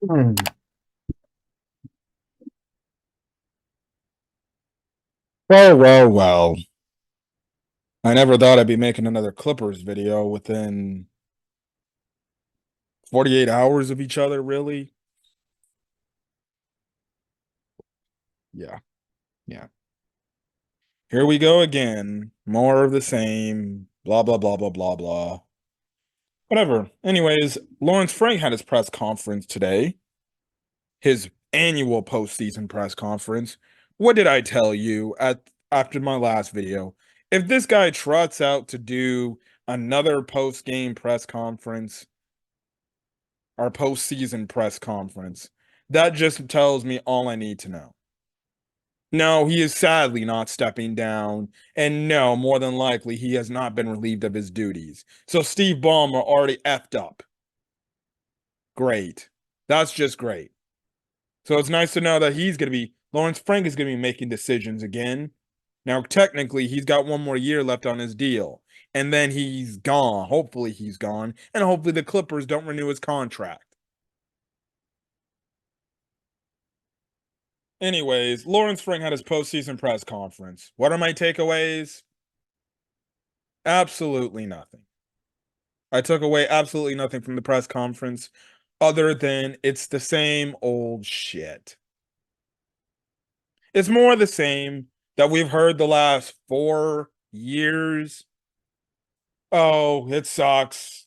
Hmm. Well. I never thought I'd be making another Clippers video within 48 hours of each other, really? Yeah, yeah. Here we go again. More of the same. Blah, blah, blah, blah, blah, blah. Whatever. Anyways, Lawrence Frank had his press conference today, his annual postseason press conference. What did I tell you after my last video? If this guy trots out to do another post-game press conference, our postseason press conference. That just tells me all I need to know. No, he is sadly not stepping down, and no, more than likely, he has not been relieved of his duties. So Steve Ballmer already effed up. Great. That's just great. So it's nice to know that Lawrence Frank is going to be making decisions again. Now, technically, he's got one more year left on his deal, and then he's gone. Hopefully, he's gone, and hopefully, the Clippers don't renew his contract. Anyways, Lawrence Frank had his postseason press conference. What are my takeaways? Absolutely nothing. I took away absolutely nothing from the press conference other than it's the same old shit. It's more the same that we've heard the last 4 years. Oh, it sucks.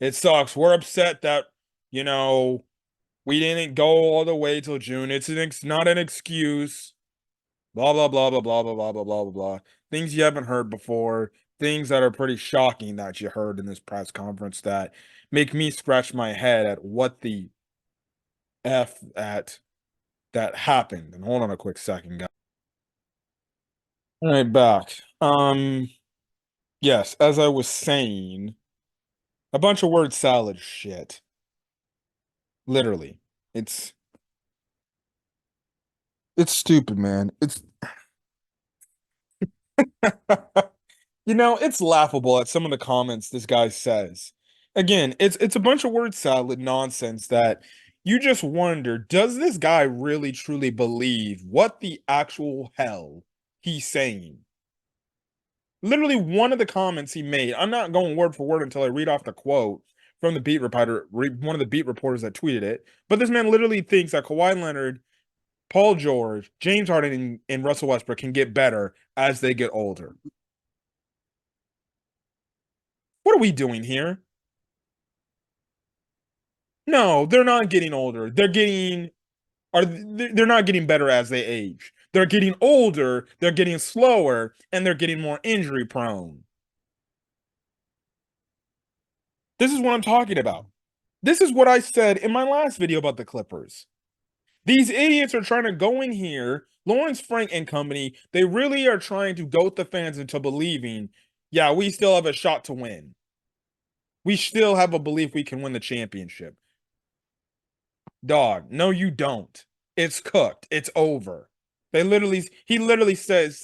It sucks. We're upset that, you know, we didn't go all the way till June. It's not an excuse. Blah blah blah blah blah blah blah blah blah blah blah. Things you haven't heard before, things that are pretty shocking that you heard in this press conference that make me scratch my head at what the F that happened. And hold on a quick second, guys. All right, back. Yes, as I was saying, a bunch of word salad shit. Literally. It's it's stupid, man. It's it's laughable at some of the comments this guy says. Again, it's a bunch of word salad nonsense that you just wonder, does this guy really truly believe what the actual hell he's saying? Literally one of the comments he made, I'm not going word for word until I read off the quote from the beat reporter, one of the beat reporters that tweeted it, but this man literally thinks that Kawhi Leonard, Paul George, James Harden, and Russell Westbrook can get better as they get older. What are we doing here? No, they're not getting older. They're not getting better as they age. They're getting older, they're getting slower, and they're getting more injury prone. This is what I'm talking about. This is what I said in my last video about the Clippers. These idiots are trying to go in here, Lawrence Frank and company, they really are trying to goat the fans into believing, yeah, we still have a shot to win. We still have a belief we can win the championship. Dog, no, you don't. It's cooked. It's over. He literally says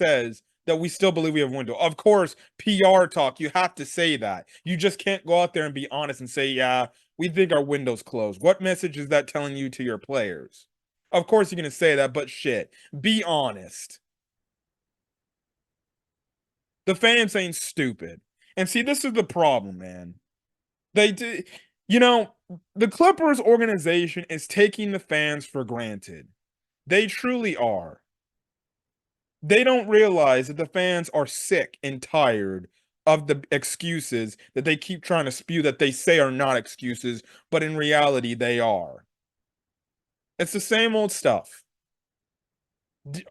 that we still believe we have a window. Of course, PR talk, you have to say that. You just can't go out there and be honest and say, yeah, we think our window's closed. What message is that telling you to your players? Of course you're gonna say that, but shit, be honest. The fans ain't stupid. And see, this is the problem, man. They do, you know, the Clippers organization is taking the fans for granted. They truly are. They don't realize that the fans are sick and tired of the excuses that they keep trying to spew that they say are not excuses, but in reality they are. It's the same old stuff. Did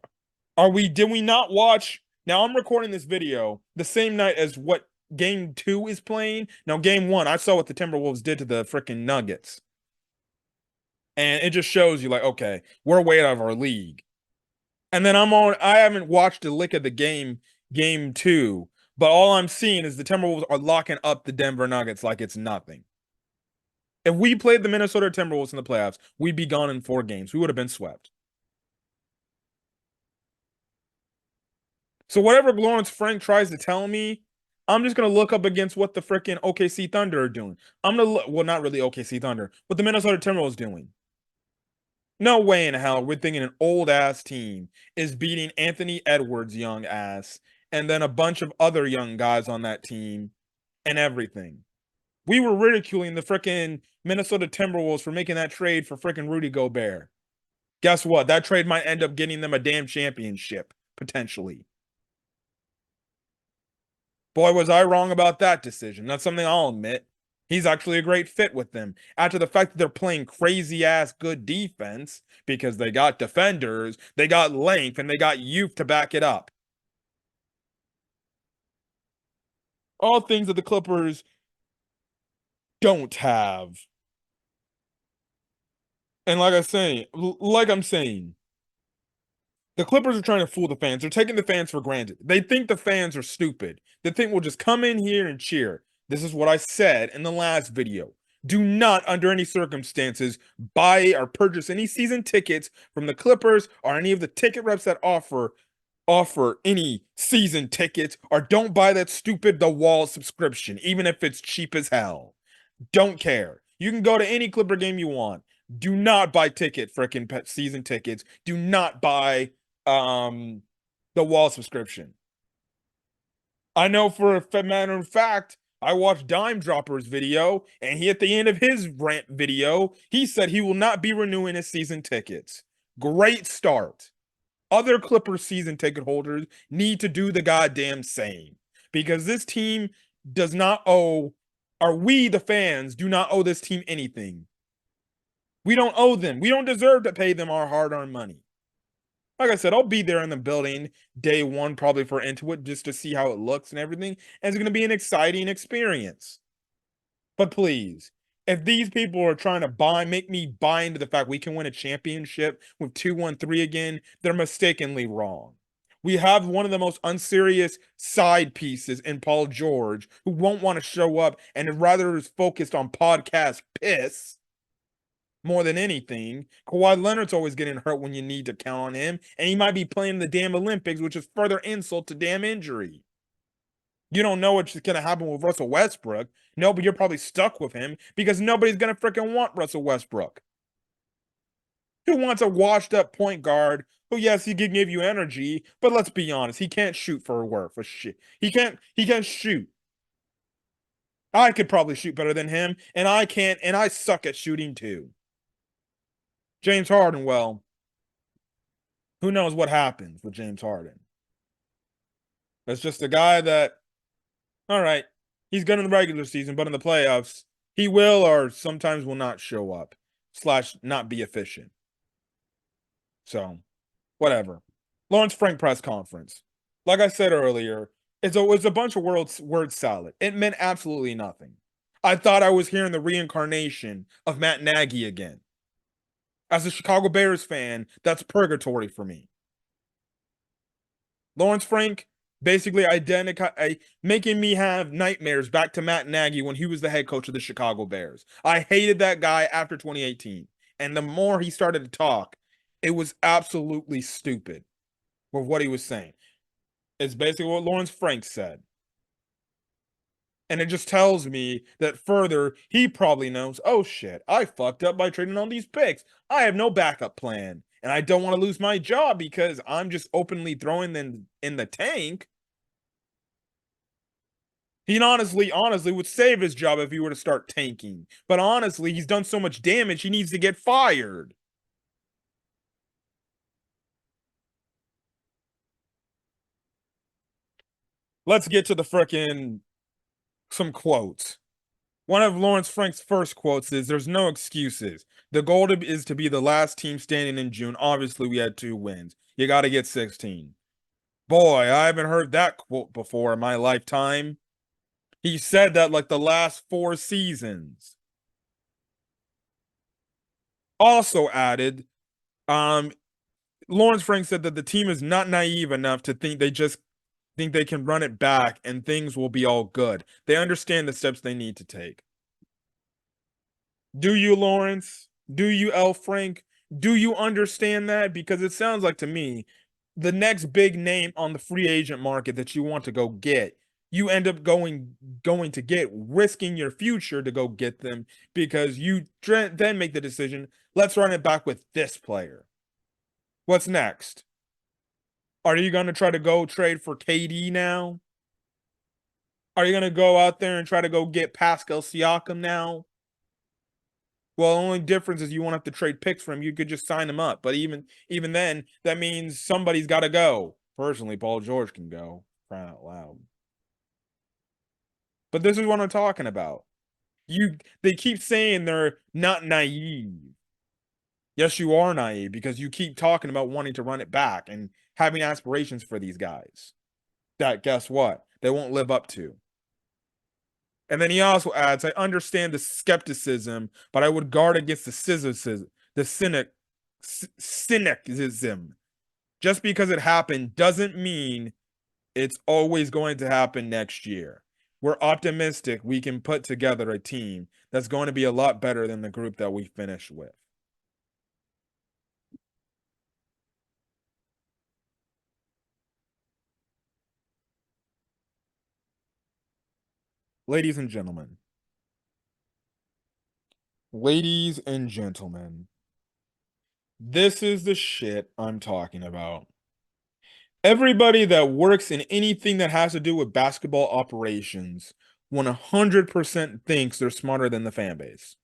we not watch? Now I'm recording this video the same night as what game 2 is playing. Now game 1, I saw what the Timberwolves did to the freaking Nuggets. And it just shows you like, okay, we're way out of our league. And then I haven't watched a lick of the game 2, but all I'm seeing is the Timberwolves are locking up the Denver Nuggets like it's nothing. If we played the Minnesota Timberwolves in the playoffs, we'd be gone in 4 games. We would have been swept. So whatever Lawrence Frank tries to tell me, I'm just gonna look up against what the freaking OKC Thunder are doing. I'm gonna look, well, not really OKC Thunder, what the Minnesota Timberwolves doing. No way in hell we're thinking an old ass team is beating Anthony Edwards' young ass, and then a bunch of other young guys on that team and everything. We were ridiculing the freaking Minnesota Timberwolves for making that trade for freaking Rudy Gobert. Guess what? That trade might end up getting them a damn championship, potentially. Boy, was I wrong about that decision. That's something I'll admit. He's actually a great fit with them. After the fact that they're playing crazy ass good defense because they got defenders, they got length, and they got youth to back it up. All things that the Clippers don't have. And like I'm saying, the Clippers are trying to fool the fans. They're taking the fans for granted. They think the fans are stupid. They think we'll just come in here and cheer. This is what I said in the last video. Do not, under any circumstances, buy or purchase any season tickets from the Clippers or any of the ticket reps that offer any season tickets, or don't buy that stupid The Wall subscription, even if it's cheap as hell. Don't care. You can go to any Clipper game you want. Do not buy freaking season tickets. Do not buy the Wall subscription. I know for a matter of fact, I watched Dime Dropper's video, and he at the end of his rant video, he said he will not be renewing his season tickets. Great start. Other Clippers season ticket holders need to do the goddamn same, because this team does not owe, or we, the fans, do not owe this team anything. We don't owe them. We don't deserve to pay them our hard-earned money. Like I said, I'll be there in the building day one, probably for Intuit, just to see how it looks and everything. And it's going to be an exciting experience. But please, if these people are trying to make me buy into the fact we can win a championship with 2-1-3 again, they're mistakenly wrong. We have one of the most unserious side pieces in Paul George, who won't want to show up and rather is focused on podcast piss more than anything. Kawhi Leonard's always getting hurt when you need to count on him, and he might be playing in the damn Olympics, which is further insult to damn injury. You don't know what's going to happen with Russell Westbrook. No, but you're probably stuck with him because nobody's going to freaking want Russell Westbrook. Who wants a washed up point guard who, yes, he can give you energy, but let's be honest, he can't shoot for shit. He can't shoot. I could probably shoot better than him, and I can't, and I suck at shooting too. James Harden, well, who knows what happens with James Harden? That's just a guy that, all right, he's good in the regular season, but in the playoffs, he will or sometimes will not show up, / not be efficient. So, whatever. Lawerence Frank press conference. Like I said earlier, it's a bunch of word salad. It meant absolutely nothing. I thought I was hearing the reincarnation of Matt Nagy again. As a Chicago Bears fan, that's purgatory for me. Lawerence Frank basically making me have nightmares back to Matt Nagy when he was the head coach of the Chicago Bears. I hated that guy after 2018. And the more he started to talk, it was absolutely stupid with what he was saying. It's basically what Lawerence Frank said. And it just tells me that further, he probably knows, oh shit, I fucked up by trading on these picks. I have no backup plan. And I don't want to lose my job because I'm just openly throwing them in the tank. He honestly would save his job if he were to start tanking. But honestly, he's done so much damage, he needs to get fired. Let's get to the frickin' some quotes. One of Lawerence Frank's first quotes is, "There's no excuses. The goal is to be the last team standing in June. Obviously, we had 2 wins. You got to get 16." Boy, I haven't heard that quote before in my lifetime. He said that like the last 4 seasons. Also added, Lawerence Frank said that the team is not naive enough to think they can run it back and things will be all good. They understand the steps they need to take. Do you, Lawerence? Do you, L. Frank? Do you understand that? Because it sounds like to me, the next big name on the free agent market that you want to go get you end up going to get, risking your future to go get them because you then make the decision, let's run it back with this player. What's next? Are you going to try to go trade for KD now? Are you going to go out there and try to go get Pascal Siakam now? Well, the only difference is you won't have to trade picks for him. You could just sign him up. But even then, that means somebody's got to go. Personally, Paul George can go. Crying out loud. But this is what I'm talking about. They keep saying they're not naive. Yes, you are naive because you keep talking about wanting to run it back and having aspirations for these guys. That, guess what? They won't live up to. And then he also adds, I understand the skepticism, but I would guard against the cynicism. Just because it happened doesn't mean it's always going to happen next year. We're optimistic we can put together a team that's going to be a lot better than the group that we finished with. Ladies and gentlemen, this is the shit I'm talking about. Everybody that works in anything that has to do with basketball operations 100% thinks they're smarter than the fan base.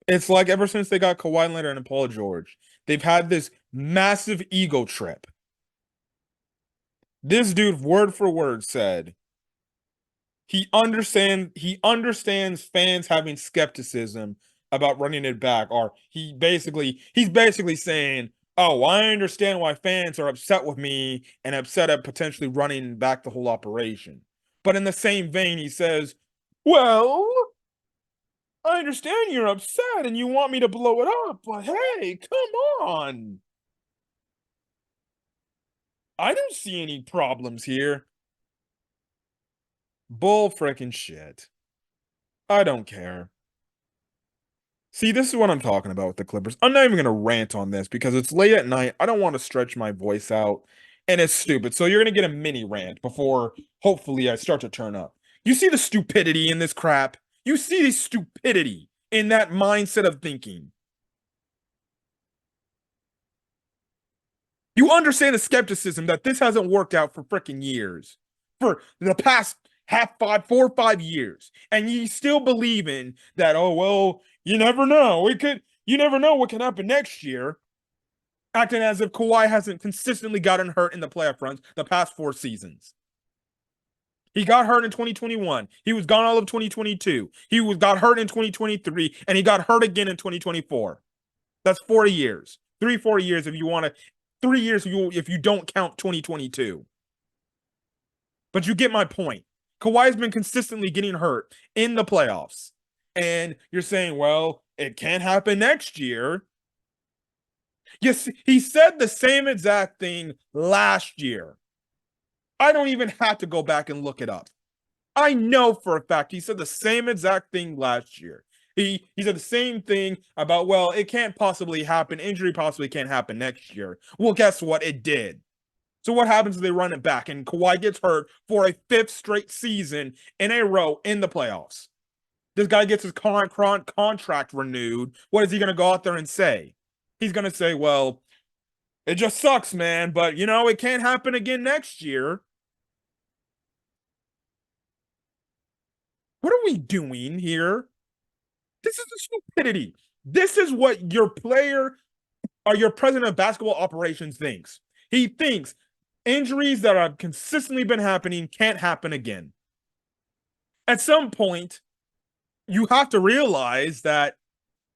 It's like ever since they got Kawhi Leonard and Paul George, they've had this massive ego trip. This dude, word for word, said he understands fans having skepticism about running it back, or he's basically saying, "Oh, I understand why fans are upset with me and upset at potentially running back the whole operation." But in the same vein, he says, "Well, I understand you're upset and you want me to blow it up, but hey, come on. I don't see any problems here." Bull frickin' shit. I don't care. See, this is what I'm talking about with the Clippers. I'm not even going to rant on this because it's late at night. I don't want to stretch my voice out, and it's stupid. So you're going to get a mini rant before, hopefully, I start to turn up. You see the stupidity in this crap? You see the stupidity in that mindset of thinking. You understand the skepticism that this hasn't worked out for freaking years. For the past 4 or 5 years. And you still believe in that, oh, well, you never know. You never know what can happen next year. Acting as if Kawhi hasn't consistently gotten hurt in the playoff runs the past 4 seasons. He got hurt in 2021. He was gone all of 2022. Got hurt in 2023, and he got hurt again in 2024. That's 4 years. 4 years if you want to. 3 years if you don't count 2022. But you get my point. Kawhi's been consistently getting hurt in the playoffs. And you're saying, well, it can't happen next year. Yes, he said the same exact thing last year. I don't even have to go back and look it up. I know for a fact he said the same exact thing last year. He said the same thing about, well, it can't possibly happen. Injury possibly can't happen next year. Well, guess what? It did. So what happens if they run it back and Kawhi gets hurt for a 5th straight season in a row in the playoffs? This guy gets his contract renewed. What is he going to go out there and say? He's going to say, well, it just sucks, man, but, it can't happen again next year. What are we doing here? This is the stupidity. This is what your player or your president of basketball operations thinks. He thinks injuries that have consistently been happening can't happen again. At some point, you have to realize that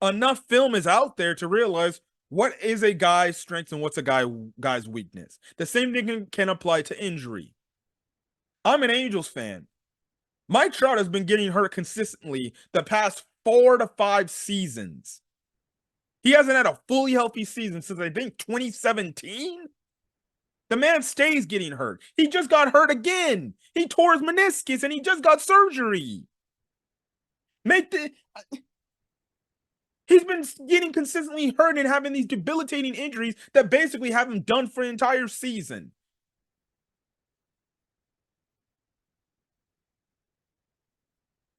enough film is out there to realize what is a guy's strength and what's a guy's weakness. The same thing can apply to injury. I'm an Angels fan. Mike Trout has been getting hurt consistently the past 4 to 5 seasons. He hasn't had a fully healthy season since, I think, 2017. The man stays getting hurt. He just got hurt again. He tore his meniscus and he just got surgery. He's been getting consistently hurt and having these debilitating injuries that basically have him done for an entire season.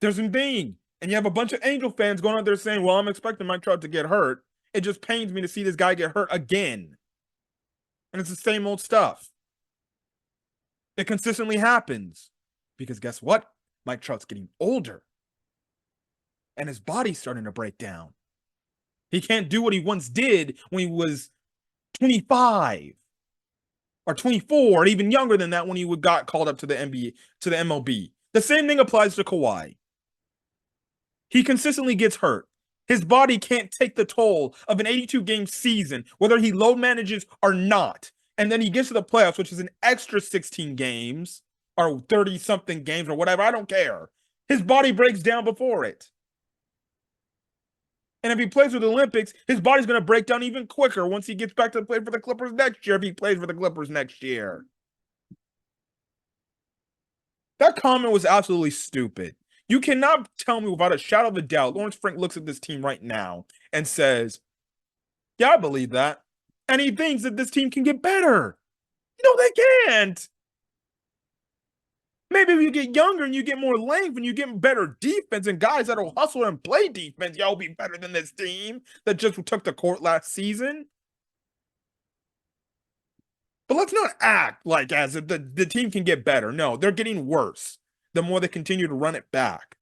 There's a thing. And you have a bunch of Angel fans going out there saying, well, I'm expecting Mike Trout to get hurt. It just pains me to see this guy get hurt again. And it's the same old stuff. It consistently happens. Because guess what? Mike Trout's getting older. And his body's starting to break down. He can't do what he once did when he was 25 or 24, or even younger than that when he got called up to the NBA, to the MLB. The same thing applies to Kawhi. He consistently gets hurt. His body can't take the toll of an 82-game season, whether he load manages or not. And then he gets to the playoffs, which is an extra 16 games or 30-something games or whatever. I don't care. His body breaks down before it. And if he plays for the Olympics, his body's going to break down even quicker once he gets back to play for the Clippers next year, if he plays for the Clippers next year. That comment was absolutely stupid. You cannot tell me without a shadow of a doubt, Lawerence Frank looks at this team right now and says, yeah, I believe that. And he thinks that this team can get better. No, they can't. Maybe if you get younger and you get more length and you get better defense and guys that'll hustle and play defense, y'all be better than this team that just took the court last season. But let's not act like as if the team can get better. No, they're getting worse the more they continue to run it back.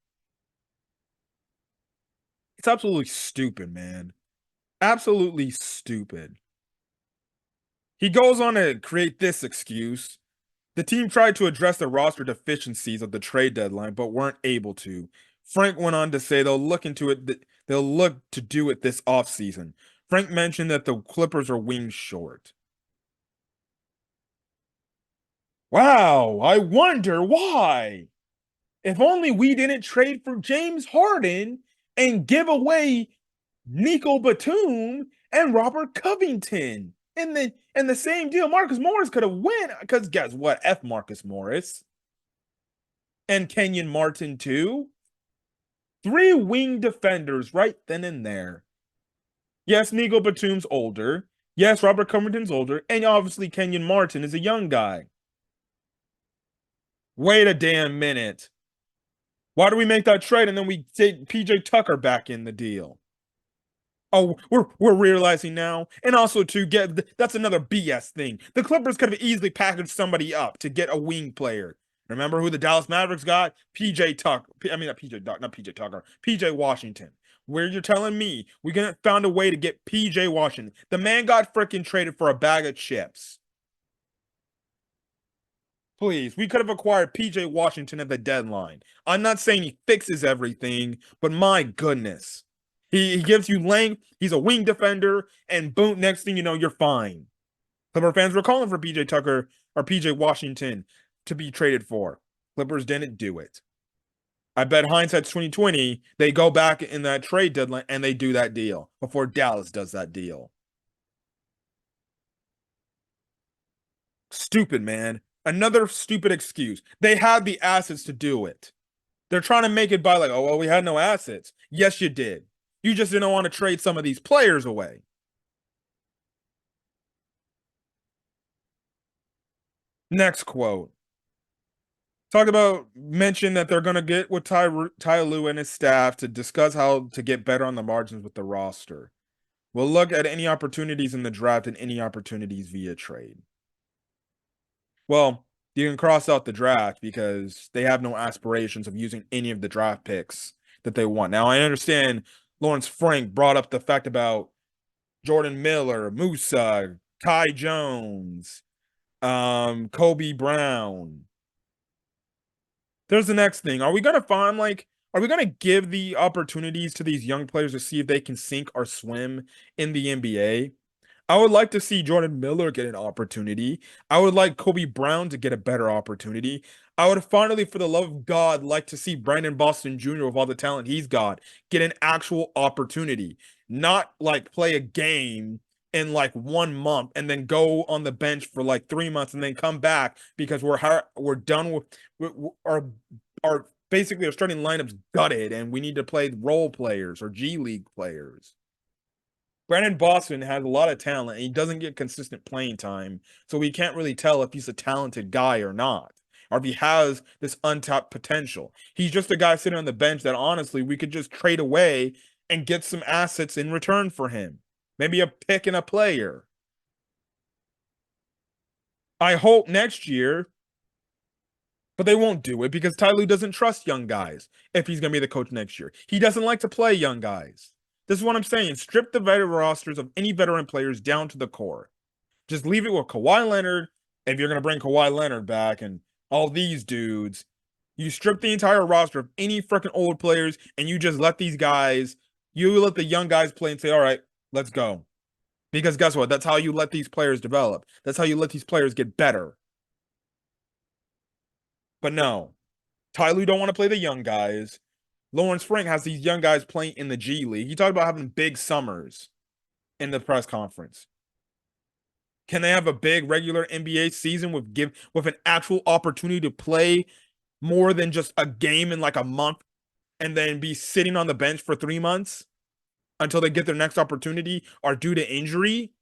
It's absolutely stupid, man. Absolutely stupid. He goes on to create this excuse. The team tried to address the roster deficiencies of the trade deadline, but weren't able to. Frank went on to say they'll look into it. They'll look to do it this offseason. Frank mentioned that the Clippers are wings short. Wow, I wonder why. If only we didn't trade for James Harden and give away Nico Batum and Robert Covington in the same deal. Marcus Morris could have won because guess what? F Marcus Morris and Kenyon Martin too. 3 wing defenders right then and there. Yes, Nico Batum's older. Yes, Robert Covington's older, and obviously Kenyon Martin is a young guy. Wait a damn minute. Why do we make that trade and then we take PJ Tucker back in the deal? Oh, we're realizing now. And also to get that's another BS thing. The Clippers could have easily packaged somebody up to get a wing player. Remember who the Dallas Mavericks got? PJ Tucker. I mean not PJ Tucker. PJ Washington. Where you're telling me we gonna found a way to get PJ Washington. The man got freaking traded for a bag of chips. Please, we could have acquired PJ Washington at the deadline. I'm not saying he fixes everything, but my goodness. He gives you length, he's a wing defender, and boom, next thing you know, you're fine. Clipper fans were calling for PJ Tucker or PJ Washington to be traded for. Clippers didn't do it. I bet hindsight's 2020, they go back in that trade deadline and they do that deal before Dallas does that deal. Stupid, man. Another stupid excuse. They had the assets to do it. They're trying to make it by like, oh, well, we had no assets. Yes, you did. You just didn't want to trade some of these players away. Next quote. Talk about mention that they're going to get with Ty Lue and his staff to discuss how to get better on the margins with the roster. We'll look at any opportunities in the draft and any opportunities via trade. Well, you can cross out the draft because they have no aspirations of using any of the draft picks that they want. Now, I understand Lawerence Frank brought up the fact about Jordan Miller, Musa, Kai Jones, Kobe Brown. There's the next thing. Are we going to give the opportunities to these young players to see if they can sink or swim in the NBA? I would like to see Jordan Miller get an opportunity. I would like Kobe Brown to get a better opportunity. I would finally, for the love of God, like to see Brandon Boston Jr., with all the talent he's got, get an actual opportunity. Not like play a game in like 1 month and then go on the bench for like 3 months and then come back because we're done with our basically our starting lineup's gutted and we need to play role players or G League players. Brandon Boston has a lot of talent and he doesn't get consistent playing time, so we can't really tell if he's a talented guy or not. or if he has this untapped potential. He's just a guy sitting on the bench that honestly we could just trade away and get some assets in return for him. Maybe a pick and a player. I hope next year, but they won't do it because Ty Lue doesn't trust young guys if he's going to be the coach next year. He doesn't like to play young guys. This is what I'm saying. Strip the veteran rosters of any veteran players down to the core. Just leave it with Kawhi Leonard. If you're going to bring Kawhi Leonard back and all these dudes, you strip the entire roster of any freaking old players and you just let these guys, you let the young guys play and say, all right, let's go. Because guess what? That's how you let these players develop. That's how you let these players get better. But no, Ty Lue don't want to play the young guys. Lawerence Frank has these young guys playing in the G League. He talked about having big summers in the press conference. Can they have a big regular NBA season with an actual opportunity to play more than just a game in like a month and then be sitting on the bench for 3 months until they get their next opportunity or due to injury?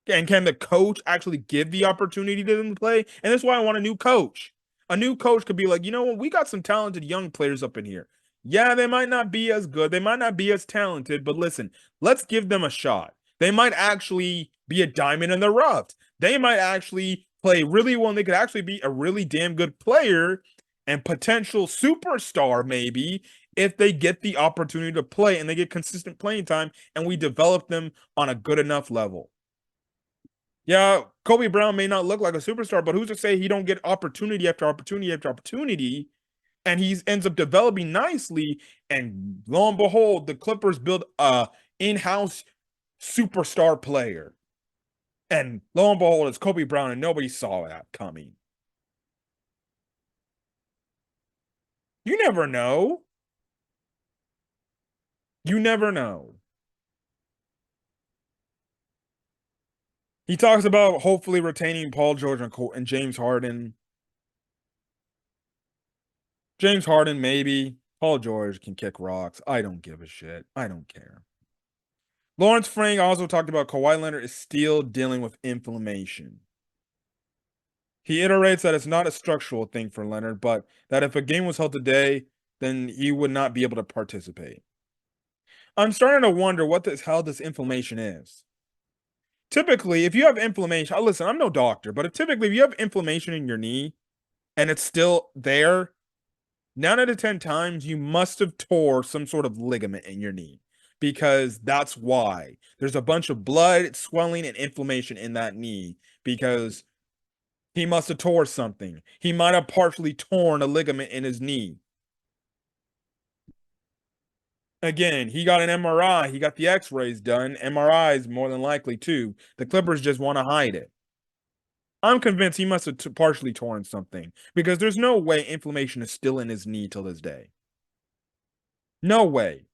And can the coach actually give the opportunity to them to play? And that's why I want a new coach. A new coach could be like, you know what? We got some talented young players up in here. Yeah, they might not be as good. They might not be as talented, but listen, let's give them a shot. They might actually be a diamond in the rough. They might actually play really well, and they could actually be a really damn good player and potential superstar, maybe, if they get the opportunity to play and they get consistent playing time and we develop them on a good enough level. Yeah, Kobe Brown may not look like a superstar, but who's to say he don't get opportunity after opportunity after opportunity, and he ends up developing nicely, and lo and behold, the Clippers build a in-house superstar player. And lo and behold, it's Kobe Brown, and nobody saw that coming. You never know. You never know. He talks about hopefully retaining Paul George and James Harden. James Harden, maybe. Paul George can kick rocks. I don't give a shit. I don't care. Lawerence Frank also talked about Kawhi Leonard is still dealing with inflammation. He iterates that it's not a structural thing for Leonard, but that if a game was held today, then he would not be able to participate. I'm starting to wonder what the hell this inflammation is. Typically, if you have inflammation, listen, I'm no doctor, but typically if you have inflammation in your knee and it's still there, 9 out of 10 times you must have tore some sort of ligament in your knee because that's why. There's a bunch of blood, swelling, and inflammation in that knee because he must have tore something. He might have partially torn a ligament in his knee. Again, he got an MRI. He got the x-rays done. MRIs more than likely too. The Clippers just want to hide it. I'm convinced he must have partially torn something because there's no way inflammation is still in his knee till this day. No way.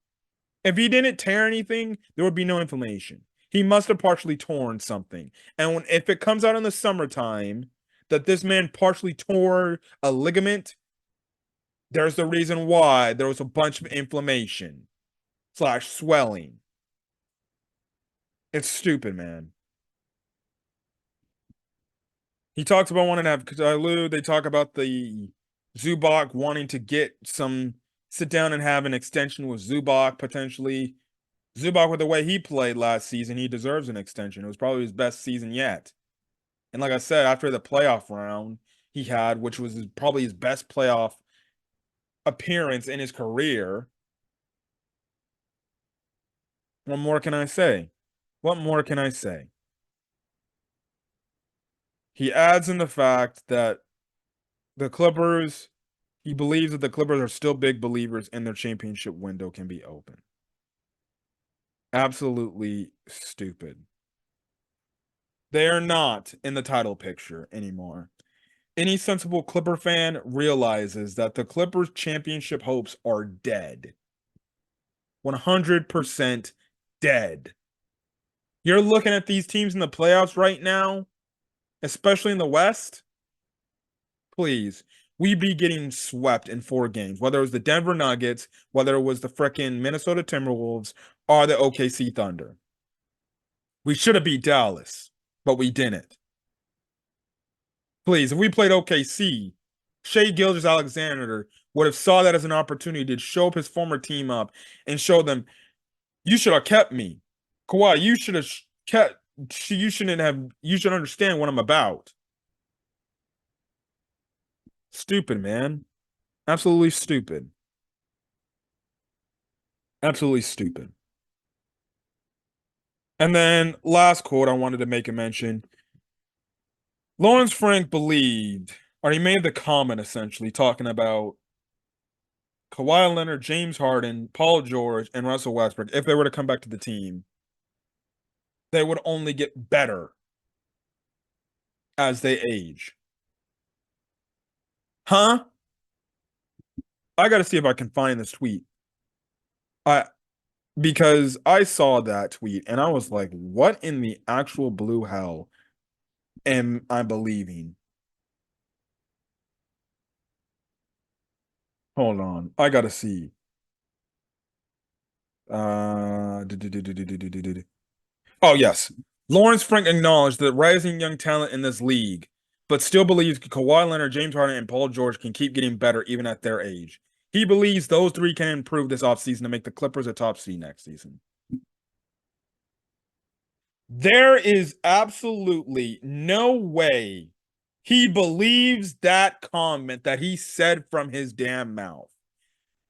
If he didn't tear anything, there would be no inflammation. He must have partially torn something. And if it comes out in the summertime that this man partially tore a ligament, there's the reason why there was a bunch of inflammation / swelling. It's stupid, man. He talks about wanting to have Lou. They talk about the Zubac wanting to sit down and have an extension with Zubac potentially. Zubac, with the way he played last season, he deserves an extension. It was probably his best season yet. And like I said, after the playoff round he had, which was probably his best playoff appearance in his career, what more can I say? What more can I say? He adds in the fact that the Clippers, he believes that the Clippers are still big believers in their championship window can be open. Absolutely stupid. They are not in the title picture anymore. Any sensible Clipper fan realizes that the Clippers' championship hopes are dead. 100% dead. You're looking at these teams in the playoffs right now, especially in the West. Please, we be getting swept in 4 games, whether it was the Denver Nuggets, whether it was the frickin' Minnesota Timberwolves, or the OKC Thunder. We should have beat Dallas, but we didn't. Please, if we played OKC, Shea Gilgeous-Alexander would have saw that as an opportunity to show up his former team up and show them, you should have kept me. Kawhi, you should have kept, you shouldn't have, you should understand what I'm about. Stupid, man. Absolutely stupid. Absolutely stupid. And then last quote I wanted to make a mention. Lawrence Frank believed, or he made the comment essentially talking about Kawhi Leonard, James Harden, Paul George, and Russell Westbrook, if they were to come back to the team, they would only get better as they age. Huh? I got to see if I can find this tweet. I Because I saw that tweet and I was like, what in the actual blue hell am I believing? Hold on. I got to see. Oh, yes. Lawrence Frank acknowledged the rising young talent in this league, but still believes Kawhi Leonard, James Harden, and Paul George can keep getting better even at their age. He believes those three can improve this offseason to make the Clippers a top seed next season. There is absolutely no way he believes that comment that he said from his damn mouth.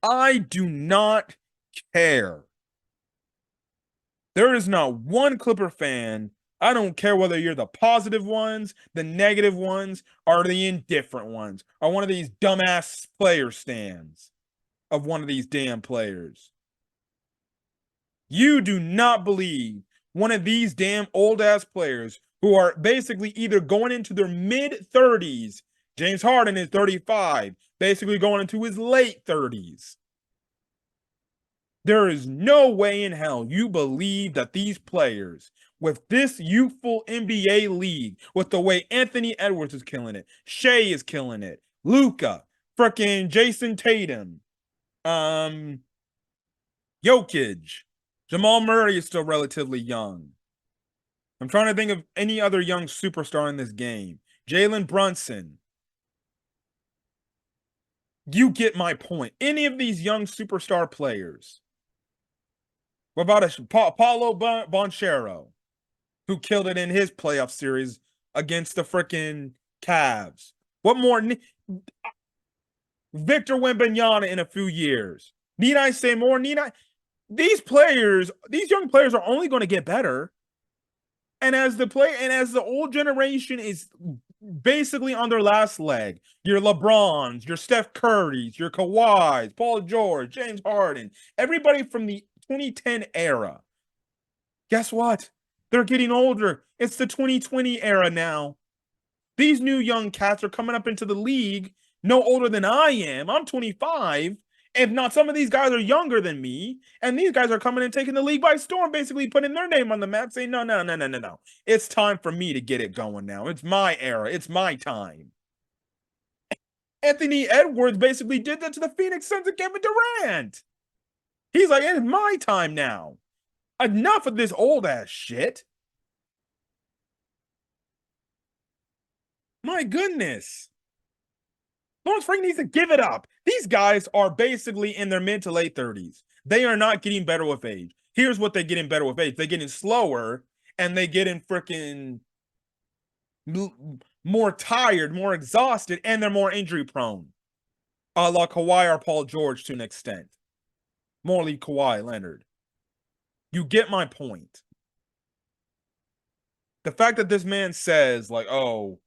I do not care. There is not one Clipper fan. I don't care whether you're the positive ones, the negative ones, or the indifferent ones, or one of these dumbass player stands of one of these damn players. You do not believe one of these damn old ass players who are basically either going into their mid 30s. James Harden is 35, basically going into his late 30s. There is no way in hell you believe that these players, with this youthful NBA league, with the way Anthony Edwards is killing it, Shea is killing it, Luka, freaking Jason Tatum, Jokic, Jamal Murray is still relatively young. I'm trying to think of any other young superstar in this game. Jalen Brunson. You get my point. Any of these young superstar players. What about Paulo Bonchero, who killed it in his playoff series against the freaking Cavs? What more? Victor Wembanyama in a few years. Need I say more? Need I? These players, these young players are only going to get better. And as the old generation is basically on their last leg, your LeBrons, your Steph Currys, your Kawhis, Paul George, James Harden, everybody from the 2010 era. Guess what? They're getting older. It's the 2020 era now. These new young cats are coming up into the league no older than I am. I'm 25. If not, some of these guys are younger than me, and these guys are coming and taking the league by storm, basically putting their name on the map, saying, no, no, no, no, no, no. It's time for me to get it going now. It's my era. It's my time. Anthony Edwards basically did that to the Phoenix Suns and Kevin Durant. He's like, it's my time now. Enough of this old ass shit. My goodness. Lawrence Frank needs to give it up. These guys are basically in their mid to late 30s. They are not getting better with age. Here's what they're getting better with age. They're getting slower and they getting freaking more tired, more exhausted, and they're more injury prone. A la Kawhi or Paul George to an extent. Morely Kawhi Leonard. You get my point. The fact that this man says, like, oh,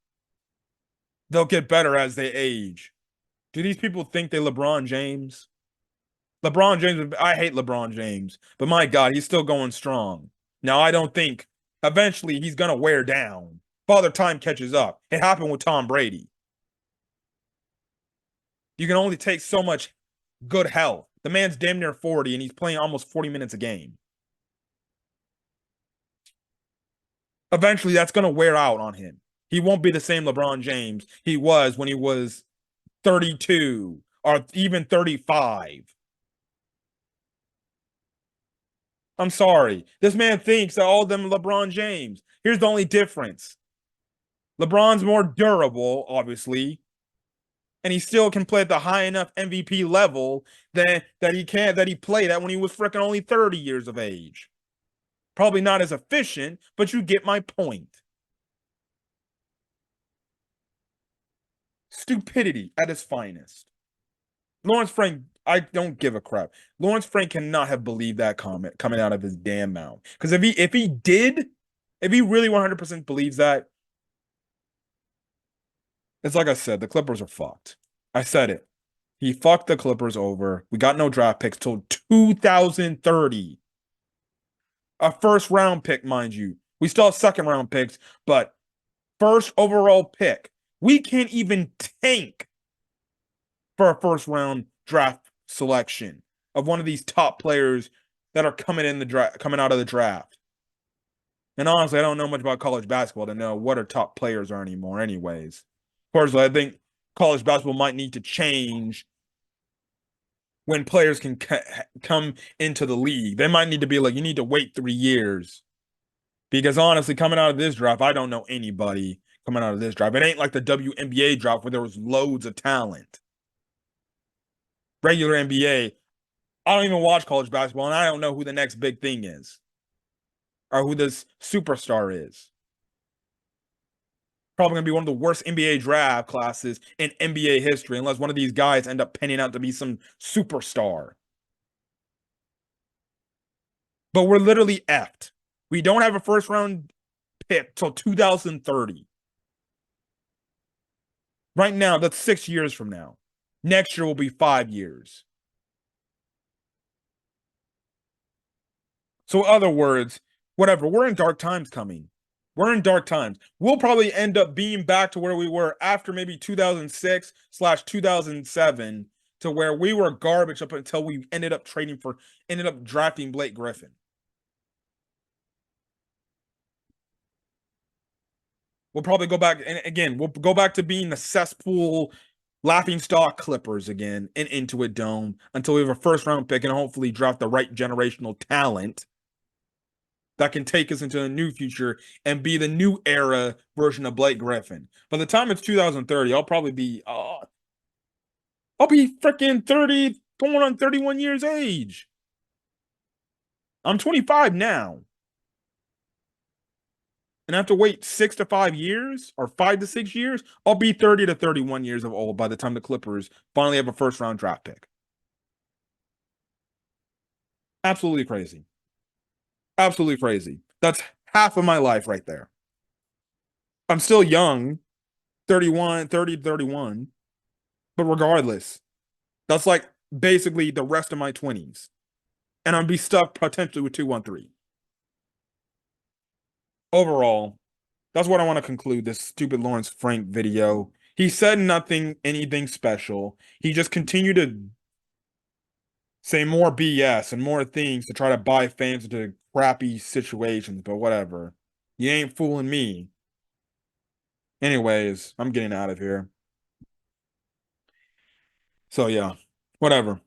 they'll get better as they age. Do these people think they LeBron James? LeBron James, I hate LeBron James, but my God, he's still going strong. Now, I don't think eventually he's going to wear down. Father Time catches up. It happened with Tom Brady. You can only take so much good health. The man's damn near 40 and he's playing almost 40 minutes a game. Eventually, that's going to wear out on him. He won't be the same LeBron James he was when he was 32 or even 35. I'm sorry. This man thinks that all of them LeBron James. Here's the only difference. LeBron's more durable, obviously, and he still can play at the high enough MVP level that he played at when he was freaking only 30 years of age. Probably not as efficient, but you get my point. Stupidity at its finest. Lawerence Frank, I don't give a crap. Lawerence Frank cannot have believed that comment coming out of his damn mouth. Because if he really 100% believes that, it's like I said, the Clippers are fucked. I said it. He fucked the Clippers over. We got no draft picks till 2030. A first round pick, mind you. We still have second round picks, but first overall pick. We can't even tank for a first round draft selection of one of these top players that are coming out of the draft. And honestly, I don't know much about college basketball to know what our top players are anymore, anyways. Personally, I think college basketball might need to change when players can come into the league. They might need to be like, you need to wait 3 years. Because honestly, coming out of this draft, I don't know anybody coming out of this draft. It ain't like the WNBA draft where there was loads of talent. Regular NBA, I don't even watch college basketball, and I don't know who the next big thing is or who this superstar is. Probably going to be one of the worst NBA draft classes in NBA history unless one of these guys end up panning out to be some superstar. But we're literally effed. We don't have a first round pick till 2030. Right now, that's 6 years from now. Next year will be 5 years. So, in other words, whatever, we're in dark times coming. We're in dark times. We'll probably end up being back to where we were after maybe 2006/2007 to where we were garbage up until we ended up drafting Blake Griffin. We'll probably go back, and again, we'll go back to being the cesspool laughing stock Clippers again in Intuit Dome until we have a first round pick and hopefully draft the right generational talent that can take us into a new future and be the new era version of Blake Griffin. By the time it's 2030, I'll be freaking 30, going on 31 years age. I'm 25 now. And I have to wait 6 to 5 years or 5 to 6 years. I'll be 30 to 31 years of old by the time the Clippers finally have a first round draft pick. Absolutely crazy. Absolutely crazy. That's half of my life right there. I'm still young, 31, 30 to 31. But regardless, that's like basically the rest of my 20s. And I'd be stuck potentially with 213. Overall, that's what I want to conclude this stupid Lawerence Frank video. He said anything special. He just continued to say more BS and more things to try to buy fans into crappy situations, but whatever. You ain't fooling me. Anyways, I'm getting out of here. So yeah, whatever.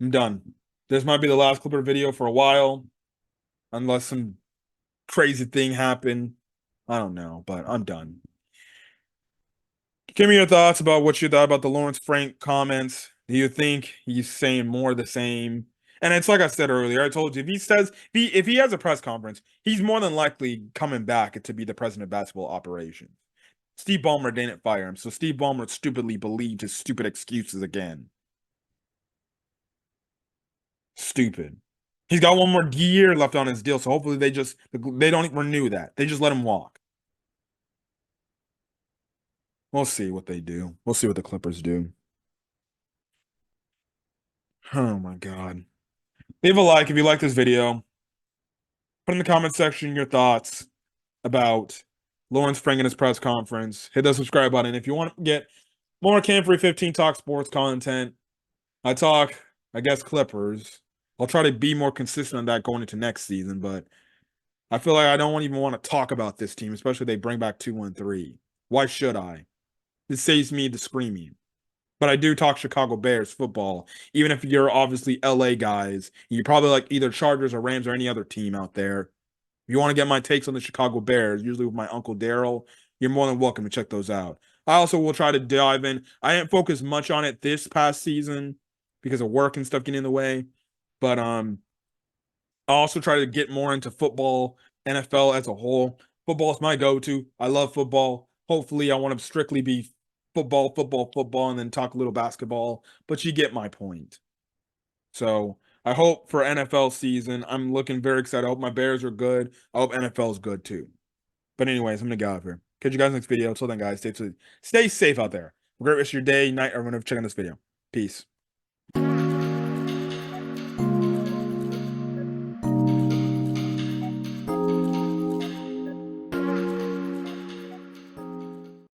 I'm done. This might be the last Clipper video for a while, unless some crazy thing happened. I don't know, but I'm done. Give me your thoughts about what you thought about the Lawerence Frank comments. Do you think he's saying more of the same? And it's like I said earlier, I told you, if he has a press conference, he's more than likely coming back to be the president of basketball operations. Steve Ballmer didn't fire him, so Steve Ballmer stupidly believed his stupid excuses again. Stupid. He's got one more year left on his deal, so hopefully they don't renew that. They just let him walk. We'll see what they do. We'll see what the Clippers do. Oh my God. Leave a like if you like this video. Put in the comment section your thoughts about Lawerence Frank and his press conference. Hit the subscribe button. If you want to get more Camfrey 15 Talk Sports content, I guess, Clippers. I'll try to be more consistent on that going into next season, but I feel like I don't even want to talk about this team, especially if they bring back 2-1-3. Why should I? It saves me the screaming. But I do talk Chicago Bears football, even if you're obviously LA guys. You probably like either Chargers or Rams or any other team out there. If you want to get my takes on the Chicago Bears, usually with my Uncle Daryl, you're more than welcome to check those out. I also will try to dive in. I didn't focus much on it this past season because of work and stuff getting in the way. But I also try to get more into football, NFL as a whole. Football is my go-to. I love football. Hopefully, I want to strictly be football, football, football, and then talk a little basketball. But you get my point. So I hope for NFL season, I'm looking very excited. I hope my Bears are good. I hope NFL is good too. But anyways, I'm gonna get out of here. Catch you guys next video. Until then, guys, stay safe out there. Have a great rest of your day, night, or whenever checking this video. Peace.